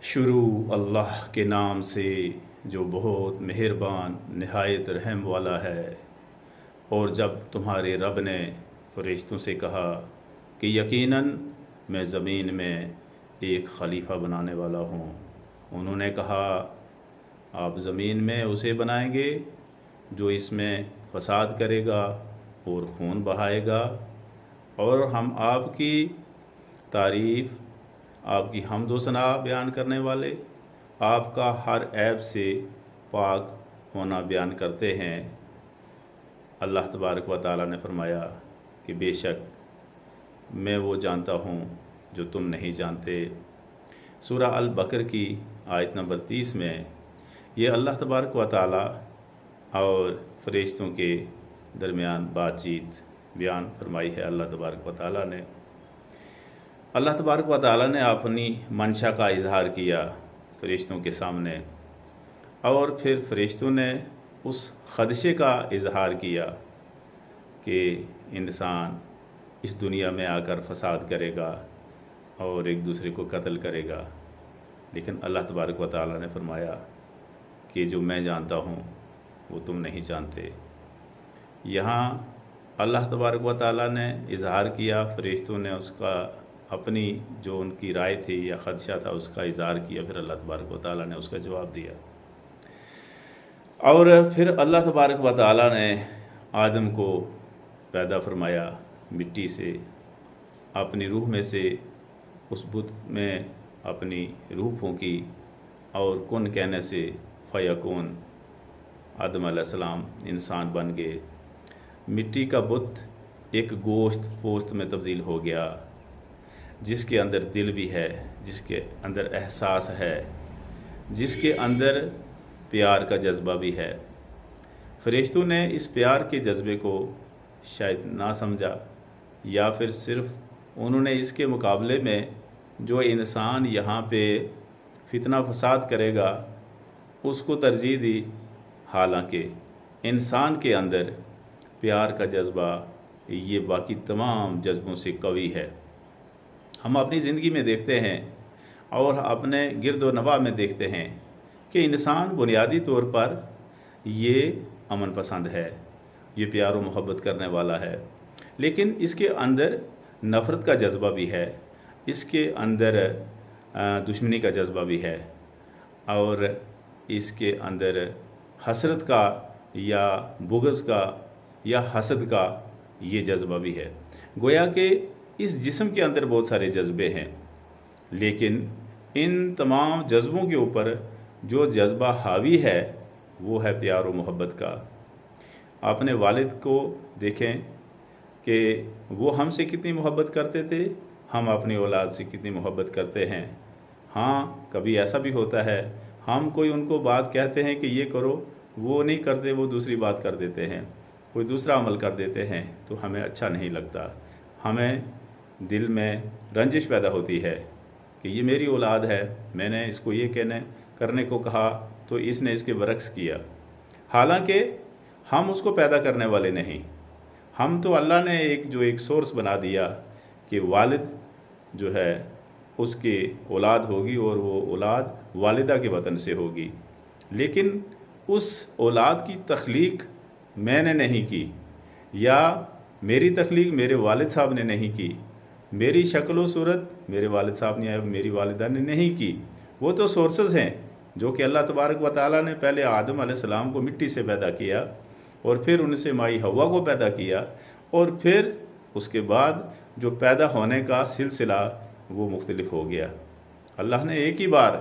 شروع اللہ کے نام سے جو بہت مہربان نہایت رحم والا ہے۔ اور جب تمہارے رب نے فرشتوں سے کہا کہ یقیناً میں زمین میں ایک خلیفہ بنانے والا ہوں، انہوں نے کہا آپ زمین میں اسے بنائیں گے جو اس میں فساد کرے گا اور خون بہائے گا، اور ہم آپ کی تعریف، آپ کی حمد و ثنا بیان کرنے والے، آپ کا ہر عیب سے پاک ہونا بیان کرتے ہیں۔ اللہ تبارک و تعالیٰ نے فرمایا کہ بے شک میں وہ جانتا ہوں جو تم نہیں جانتے۔ سورہ البقر کی آیت نمبر 30 میں یہ اللہ تبارک و تعالیٰ اور فرشتوں کے درمیان بات چیت بیان فرمائی ہے۔ اللہ تبارک و تعالیٰ نے اپنی منشا کا اظہار کیا فرشتوں کے سامنے، اور پھر فرشتوں نے اس خدشے کا اظہار کیا کہ انسان اس دنیا میں آ کر فساد کرے گا اور ایک دوسرے کو قتل کرے گا، لیکن اللہ تبارک و تعالیٰ نے فرمایا کہ جو میں جانتا ہوں وہ تم نہیں جانتے۔ یہاں اللہ تبارک و تعالیٰ نے اظہار کیا، فرشتوں نے اس کا اپنی جو ان کی رائے تھی یا خدشہ تھا اس کا اظہار کیا، پھر اللہ تبارک و تعالیٰ نے اس کا جواب دیا۔ اور پھر اللہ تبارک و تعالیٰ نے آدم کو پیدا فرمایا مٹی سے، اپنی روح میں سے اس بت میں اپنی روح پھونکی اور کن کہنے سے فیکون، آدم علیہ السلام انسان بن گئے۔ مٹی کا بت ایک گوشت پوست میں تبدیل ہو گیا، جس کے اندر دل بھی ہے، جس کے اندر احساس ہے، جس کے اندر پیار کا جذبہ بھی ہے۔ فرشتوں نے اس پیار کے جذبے کو شاید نہ سمجھا، یا پھر صرف انہوں نے اس کے مقابلے میں جو انسان یہاں پہ فتنہ فساد کرے گا اس کو ترجیح دی، حالانکہ انسان کے اندر پیار کا جذبہ یہ باقی تمام جذبوں سے قوی ہے۔ ہم اپنی زندگی میں دیکھتے ہیں اور اپنے گرد و نواح میں دیکھتے ہیں کہ انسان بنیادی طور پر یہ امن پسند ہے، یہ پیار و محبت کرنے والا ہے، لیکن اس کے اندر نفرت کا جذبہ بھی ہے، اس کے اندر دشمنی کا جذبہ بھی ہے، اور اس کے اندر حسرت کا یا بغض کا یا حسد کا یہ جذبہ بھی ہے۔ گویا کہ اس جسم کے اندر بہت سارے جذبے ہیں، لیکن ان تمام جذبوں کے اوپر جو جذبہ حاوی ہے وہ ہے پیار و محبت کا۔ اپنے والد کو دیکھیں کہ وہ ہم سے کتنی محبت کرتے تھے، ہم اپنی اولاد سے کتنی محبت کرتے ہیں۔ ہاں، کبھی ایسا بھی ہوتا ہے ہم کوئی ان کو بات کہتے ہیں کہ یہ کرو، وہ نہیں کرتے، وہ دوسری بات کر دیتے ہیں، کوئی دوسرا عمل کر دیتے ہیں، تو ہمیں اچھا نہیں لگتا، ہمیں دل میں رنجش پیدا ہوتی ہے کہ یہ میری اولاد ہے، میں نے اس کو یہ کرنے کو کہا تو اس نے اس کے برعکس کیا۔ حالانکہ ہم اس کو پیدا کرنے والے نہیں، ہم تو اللہ نے ایک سورس بنا دیا کہ والد جو ہے اس کی اولاد ہوگی اور وہ اولاد والدہ کے وطن سے ہوگی، لیکن اس اولاد کی تخلیق میں نے نہیں کی، یا میری تخلیق میرے والد صاحب نے نہیں کی، میری شکل و صورت میرے والد صاحب نے، میری والدہ نے نہیں کی۔ وہ تو سورسز ہیں جو کہ اللہ تبارک و تعالیٰ نے پہلے آدم علیہ السلام کو مٹی سے پیدا کیا، اور پھر ان سے مائی حوا کو پیدا کیا، اور پھر اس کے بعد جو پیدا ہونے کا سلسلہ وہ مختلف ہو گیا۔ اللہ نے ایک ہی بار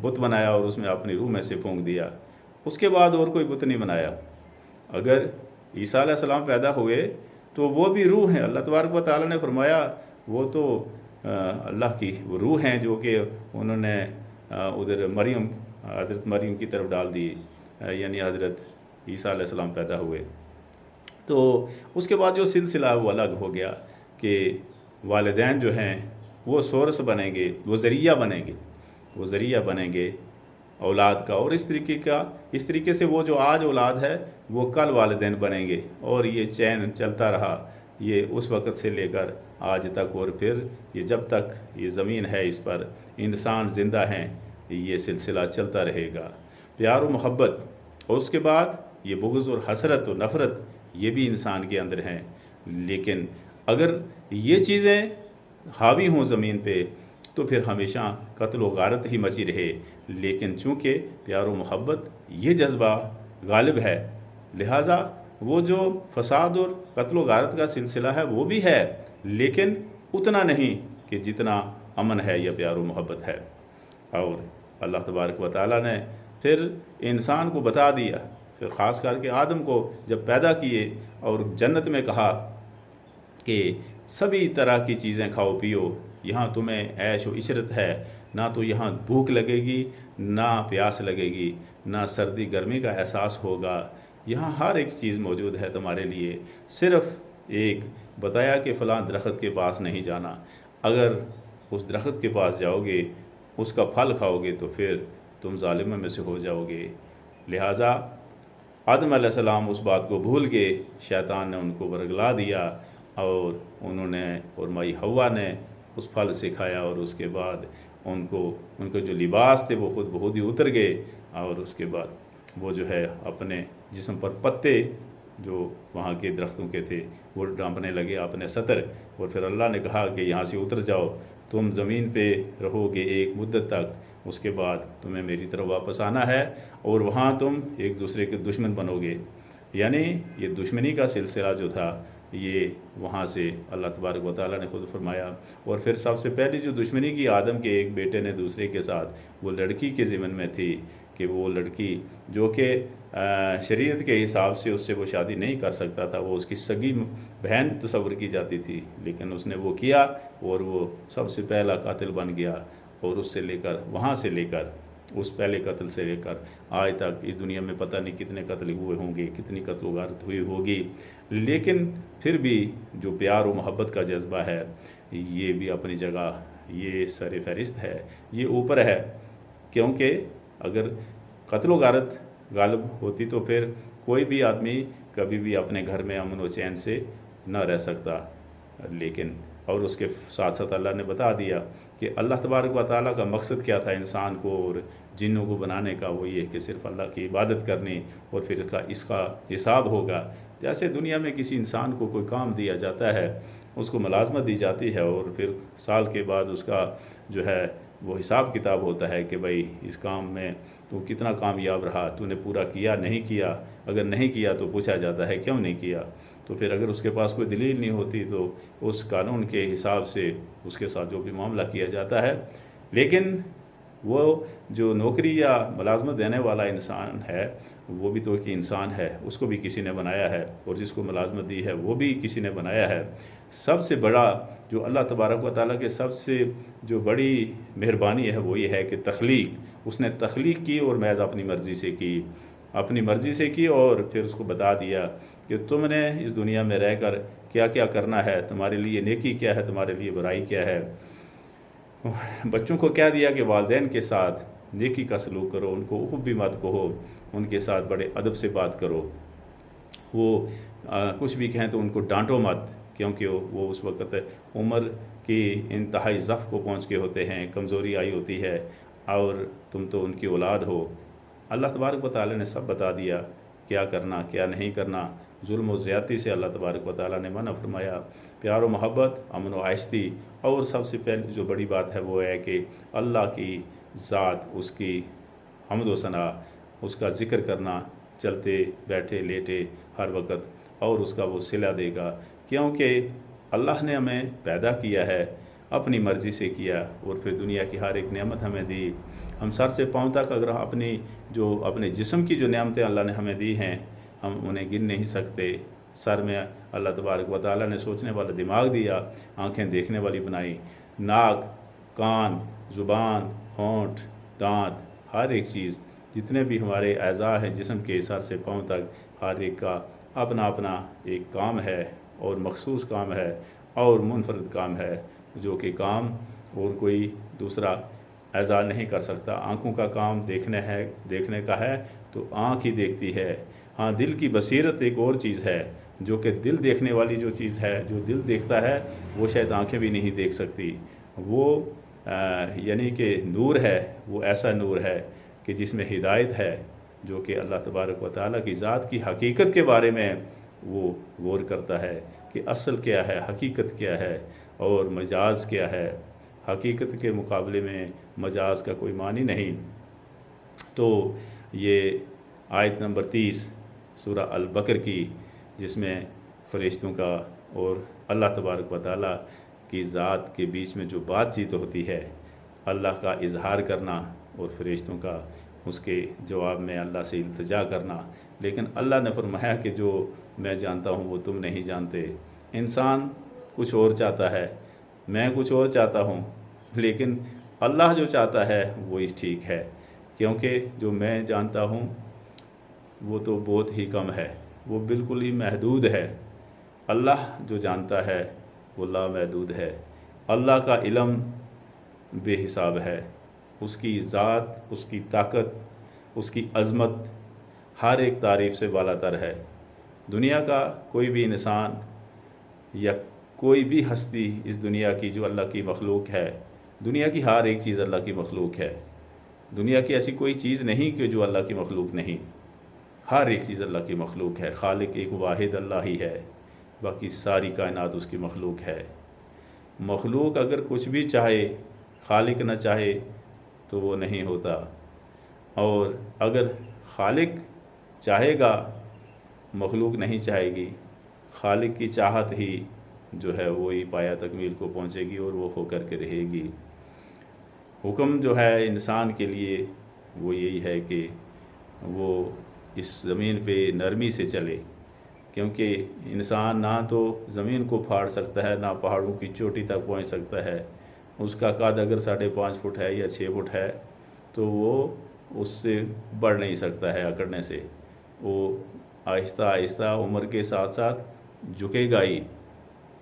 بت بنایا اور اس میں اپنی روح میں سے پھونک دیا، اس کے بعد اور کوئی بت نہیں بنایا۔ اگر عیسیٰ علیہ السلام پیدا ہوئے تو وہ بھی روح ہیں، اللہ تبارک و تعالیٰ نے فرمایا وہ تو اللہ کی وہ روح ہیں جو کہ انہوں نے ادھر حضرت مریم کی طرف ڈال دی، یعنی حضرت عیسیٰ علیہ السلام پیدا ہوئے۔ تو اس کے بعد جو سلسلہ وہ الگ ہو گیا کہ والدین جو ہیں وہ سورس بنیں گے، وہ ذریعہ بنیں گے اولاد کا، اور اس طریقے سے وہ جو آج اولاد ہے وہ کل والدین بنیں گے، اور یہ چین چلتا رہا یہ اس وقت سے لے کر آج تک، اور پھر یہ جب تک یہ زمین ہے اس پر انسان زندہ ہیں یہ سلسلہ چلتا رہے گا۔ پیار و محبت، اور اس کے بعد یہ بغض اور حسرت و نفرت یہ بھی انسان کے اندر ہیں، لیکن اگر یہ چیزیں حاوی ہوں زمین پہ تو پھر ہمیشہ قتل و غارت ہی مچی رہے، لیکن چونکہ پیار و محبت یہ جذبہ غالب ہے، لہٰذا وہ جو فساد اور قتل و غارت کا سلسلہ ہے وہ بھی ہے، لیکن اتنا نہیں کہ جتنا امن ہے یا پیار و محبت ہے۔ اور اللہ تبارک و تعالیٰ نے پھر انسان کو بتا دیا، پھر خاص کر کے آدم کو جب پیدا کیے اور جنت میں کہا کہ سبھی طرح کی چیزیں کھاؤ پیو، یہاں تمہیں عیش و عشرت ہے، نہ تو یہاں بھوک لگے گی، نہ پیاس لگے گی، نہ سردی گرمی کا احساس ہوگا، یہاں ہر ایک چیز موجود ہے تمہارے لیے، صرف ایک بتایا کہ فلاں درخت کے پاس نہیں جانا، اگر اس درخت کے پاس جاؤ گے اس کا پھل کھاؤ گے تو پھر تم ظالموں میں سے ہو جاؤ گے۔ لہٰذا آدم علیہ السلام اس بات کو بھول گئے، شیطان نے ان کو برگلا دیا اور انہوں نے اور مائی حوا نے اس پھل سے کھایا، اور اس کے بعد ان کے جو لباس تھے وہ خود بخود ہی اتر گئے، اور اس کے بعد وہ جو ہے اپنے جسم پر پتے جو وہاں کے درختوں کے تھے وہ ڈانپنے لگے اپنے سطر، اور پھر اللہ نے کہا کہ یہاں سے اتر جاؤ، تم زمین پہ رہو گے ایک مدت تک، اس کے بعد تمہیں میری طرف واپس آنا ہے اور وہاں تم ایک دوسرے کے دشمن بنو گے۔ یعنی یہ دشمنی کا سلسلہ جو تھا یہ وہاں سے اللہ تبارک و تعالیٰ نے خود فرمایا۔ اور پھر سب سے پہلی جو دشمنی کی آدم کے ایک بیٹے نے دوسرے کے ساتھ، وہ لڑکی کے ضمن میں تھی کہ وہ لڑکی جو کہ شریعت کے حساب سے اس سے وہ شادی نہیں کر سکتا تھا، وہ اس کی سگی بہن تصور کی جاتی تھی، لیکن اس نے وہ کیا اور وہ سب سے پہلا قاتل بن گیا، اور اس سے لے کر وہاں سے لے کر اس پہلے قتل سے لے کر آج تک اس دنیا میں پتہ نہیں کتنے قتل ہوئے ہوں گے، کتنی قتل و غارت ہوئی ہوگی، لیکن پھر بھی جو پیار و محبت کا جذبہ ہے یہ بھی اپنی جگہ یہ سر فہرست ہے، یہ اوپر ہے، کیونکہ اگر قتل و غارت غالب ہوتی تو پھر کوئی بھی آدمی کبھی بھی اپنے گھر میں امن و چین سے نہ رہ سکتا، لیکن اور اس کے ساتھ ساتھ اللہ نے بتا دیا کہ اللہ تبارک و تعالیٰ کا مقصد کیا تھا انسان کو اور جنوں کو بنانے کا، وہ یہ کہ صرف اللہ کی عبادت کرنی، اور پھر اس کا حساب ہوگا۔ جیسے دنیا میں کسی انسان کو کوئی کام دیا جاتا ہے، اس کو ملازمت دی جاتی ہے، اور پھر سال کے بعد اس کا جو ہے وہ حساب کتاب ہوتا ہے کہ بھائی اس کام میں تو کتنا کامیاب رہا، تو نے پورا کیا نہیں کیا، اگر نہیں کیا تو پوچھا جاتا ہے کیوں نہیں کیا، تو پھر اگر اس کے پاس کوئی دلیل نہیں ہوتی تو اس قانون کے حساب سے اس کے ساتھ جو بھی معاملہ کیا جاتا ہے۔ لیکن وہ جو نوکری یا ملازمت دینے والا انسان ہے وہ بھی تو ایک انسان ہے، اس کو بھی کسی نے بنایا ہے، اور جس کو ملازمت دی ہے وہ بھی کسی نے بنایا ہے۔ سب سے بڑا جو اللہ تبارک و تعالیٰ کے سب سے جو بڑی مہربانی ہے وہ یہ ہے کہ تخلیق، اس نے تخلیق کی اور محض اپنی مرضی سے کی، اپنی مرضی سے کی، اور پھر اس کو بتا دیا کہ تم نے اس دنیا میں رہ کر کیا کیا کرنا ہے، تمہارے لیے نیکی کیا ہے، تمہارے لیے برائی کیا ہے۔ بچوں کو کہہ دیا کہ والدین کے ساتھ نیکی کا سلوک کرو، ان کو اف بھی مت کہو، ان کے ساتھ بڑے ادب سے بات کرو، وہ کچھ بھی کہیں تو ان کو ڈانٹو مت، کیونکہ وہ اس وقت عمر کی انتہائی ضعف کو پہنچ کے ہوتے ہیں، کمزوری آئی ہوتی ہے، اور تم تو ان کی اولاد ہو۔ اللہ تبارک و تعالیٰ نے سب بتا دیا کیا کرنا کیا نہیں کرنا۔ ظلم و زیادتی سے اللہ تبارک و تعالیٰ نے منع فرمایا، پیار و محبت، امن و آہستی، اور سب سے پہلے جو بڑی بات ہے وہ ہے کہ اللہ کی ذات، اس کی حمد و ثنا، اس کا ذکر کرنا چلتے بیٹھے لیٹے ہر وقت، اور اس کا وہ صلہ دے گا، کیونکہ اللہ نے ہمیں پیدا کیا ہے، اپنی مرضی سے کیا، اور پھر دنیا کی ہر ایک نعمت ہمیں دی۔ ہم سر سے پاؤں تک اگر اپنے جسم کی جو نعمتیں اللہ نے ہمیں دی ہیں ہم انہیں گن نہیں سکتے۔ سر میں اللہ تبارک و تعالیٰ نے سوچنے والا دماغ دیا، آنکھیں دیکھنے والی بنائی، ناک، کان، زبان، ہونٹ، دانت، ہر ایک چیز، جتنے بھی ہمارے اعضاء ہیں جسم کے سر سے پاؤں تک، ہر ایک کا اپنا اپنا ایک کام ہے، اور مخصوص کام ہے، اور منفرد کام ہے، جو کہ کام اور کوئی دوسرا اعضاء نہیں کر سکتا۔ آنکھوں کا کام دیکھنے کا ہے تو آنکھ ہی دیکھتی ہے، ہاں دل کی بصیرت ایک اور چیز ہے، جو کہ دل دیکھنے والی جو چیز ہے، جو دل دیکھتا ہے وہ شاید آنکھیں بھی نہیں دیکھ سکتی. وہ یعنی کہ نور ہے، وہ ایسا نور ہے کہ جس میں ہدایت ہے، جو کہ اللہ تبارک و تعالیٰ کی ذات کی حقیقت کے بارے میں وہ غور کرتا ہے کہ اصل کیا ہے، حقیقت کیا ہے اور مجاز کیا ہے. حقیقت کے مقابلے میں مجاز کا کوئی معنی نہیں. تو یہ آیت نمبر 30 سورہ البقر کی، جس میں فرشتوں کا اور اللہ تبارک و تعالیٰ کی ذات کے بیچ میں جو بات چیت ہوتی ہے، اللہ کا اظہار کرنا اور فرشتوں کا اس کے جواب میں اللہ سے التجا کرنا. لیکن اللہ نے فرمایا کہ جو میں جانتا ہوں وہ تم نہیں جانتے. انسان کچھ اور چاہتا ہے، میں کچھ اور چاہتا ہوں، لیکن اللہ جو چاہتا ہے وہ اس ٹھیک ہے، کیونکہ جو میں جانتا ہوں وہ تو بہت ہی کم ہے، وہ بالکل ہی محدود ہے. اللہ جو جانتا ہے وہ لامحدود ہے. اللہ کا علم بے حساب ہے. اس کی ذات، اس کی طاقت، اس کی عظمت ہر ایک تعریف سے بالا تر ہے. دنیا کا کوئی بھی انسان یا کوئی بھی ہستی اس دنیا کی جو اللہ کی مخلوق ہے، دنیا کی ہر ایک چیز اللہ کی مخلوق ہے. دنیا کی ایسی کوئی چیز نہیں کہ جو اللہ کی مخلوق نہیں. ہر ایک چیز اللہ کی مخلوق ہے. خالق ایک واحد اللہ ہی ہے، باقی ساری کائنات اس کی مخلوق ہے. مخلوق اگر کچھ بھی چاہے، خالق نہ چاہے تو وہ نہیں ہوتا. اور اگر خالق چاہے گا، مخلوق نہیں چاہے گی. خالق کی چاہت ہی جو ہے وہی پایا تکمیل کو پہنچے گی اور وہ ہو کر کے رہے گی. حکم جو ہے انسان کے لیے وہ یہی ہے کہ وہ اس زمین پہ نرمی سے چلے، کیونکہ انسان نہ تو زمین کو پھاڑ سکتا ہے، نہ پہاڑوں کی چوٹی تک پہنچ سکتا ہے. اس کا قد اگر 5.5 فٹ ہے یا 6 فٹ ہے تو وہ اس سے بڑھ نہیں سکتا ہے اکڑنے سے. وہ آہستہ آہستہ عمر کے ساتھ ساتھ جھکے گا ہی،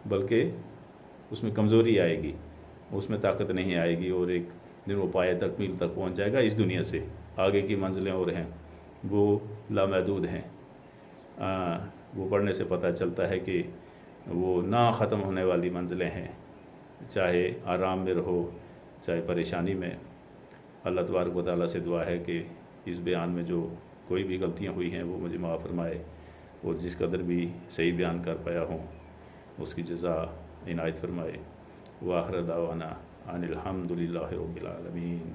بلکہ اس میں کمزوری آئے گی، اس میں طاقت نہیں آئے گی، اور ایک دن وہ پایہ تکمیل تک پہنچ جائے گا. اس دنیا سے آگے کی منزلیں اور ہیں، وہ لامحدود ہیں. وہ پڑھنے سے پتہ چلتا ہے کہ وہ نہ ختم ہونے والی منزلیں ہیں، چاہے آرام میں رہو چاہے پریشانی میں. اللہ تبارک و تعالیٰ سے دعا ہے کہ اس بیان میں جو کوئی بھی غلطیاں ہوئی ہیں وہ مجھے معاف فرمائے، اور جس قدر بھی صحیح بیان کر پایا ہوں اس کی جزا عنایت فرمائے. وآخر دعوانا ان الحمد للہ رب العالمین.